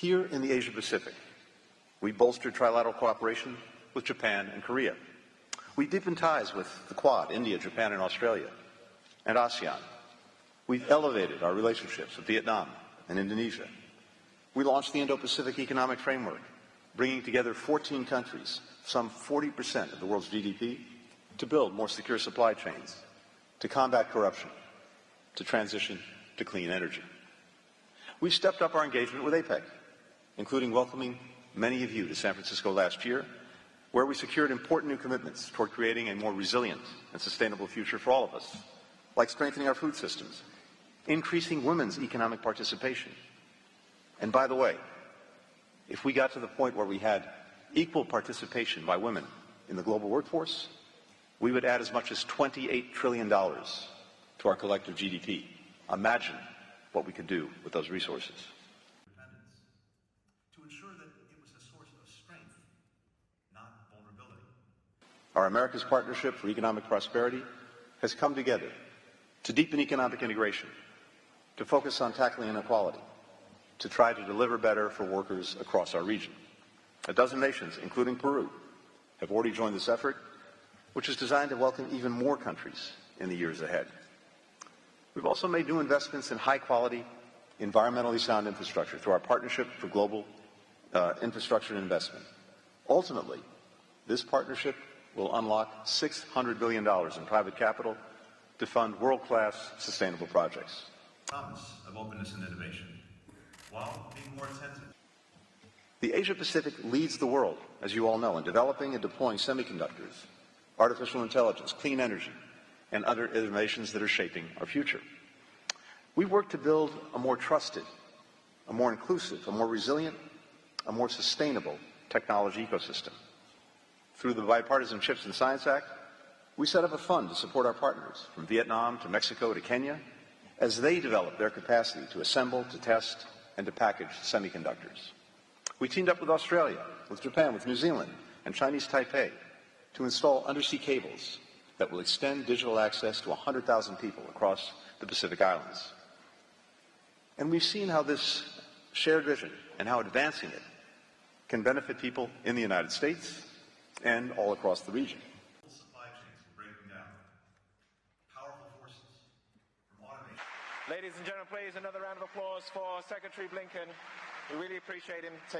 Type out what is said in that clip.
Here in the Asia-Pacific, we bolstered trilateral cooperation with Japan and Korea. We deepened ties with the Quad, India, Japan, and Australia, and ASEAN. We've elevated our relationships with Vietnam and Indonesia. We launched the Indo-Pacific Economic Framework, bringing together 14 countries, some 40% of the world's GDP, to build more secure supply chains, to combat corruption, to transition to clean energy. We've stepped up our engagement with APEC, including welcoming many of you to San Francisco last year, where we secured important new commitments toward creating a more resilient and sustainable future for all of us, like strengthening our food systems, increasing women's economic participation. And by the way, if we got to the point where we had equal participation by women in the global workforce, we would add as much as $28 trillion to our collective GDP. Imagine what we could do with those resources. To ensure that it was a source of strength, not vulnerability. Our America's Partnership for Economic Prosperity has come together to deepen economic integration, to focus on tackling inequality, to try to deliver better for workers across our region. A dozen nations, including Peru, have already joined this effort, which is designed to welcome even more countries in the years ahead. We've also made new investments in high-quality, environmentally sound infrastructure through our Partnership for Global Infrastructure and Investment. Ultimately, this partnership will unlock $600 billion in private capital to fund world-class sustainable projects. Promise of openness and innovation, while being more attentive. The Asia-Pacific leads the world, as you all know, in developing and deploying semiconductors, artificial intelligence, clean energy, and other innovations that are shaping our future. We work to build a more trusted, a more inclusive, a more resilient, a more sustainable technology ecosystem. Through the Bipartisan Chips and Science Act, we set up a fund to support our partners, from Vietnam to Mexico to Kenya, as they develop their capacity to assemble, to test, and to package semiconductors. We teamed up with Australia, with Japan, with New Zealand, and Chinese Taipei to install undersea cables that will extend digital access to 100,000 people across the Pacific Islands. And we've seen how this shared vision and how advancing it can benefit people in the United States and all across the region. Supply chains are breaking down. Powerful forces from automation. Ladies and gentlemen, please, another round of applause for Secretary Blinken. We really appreciate him taking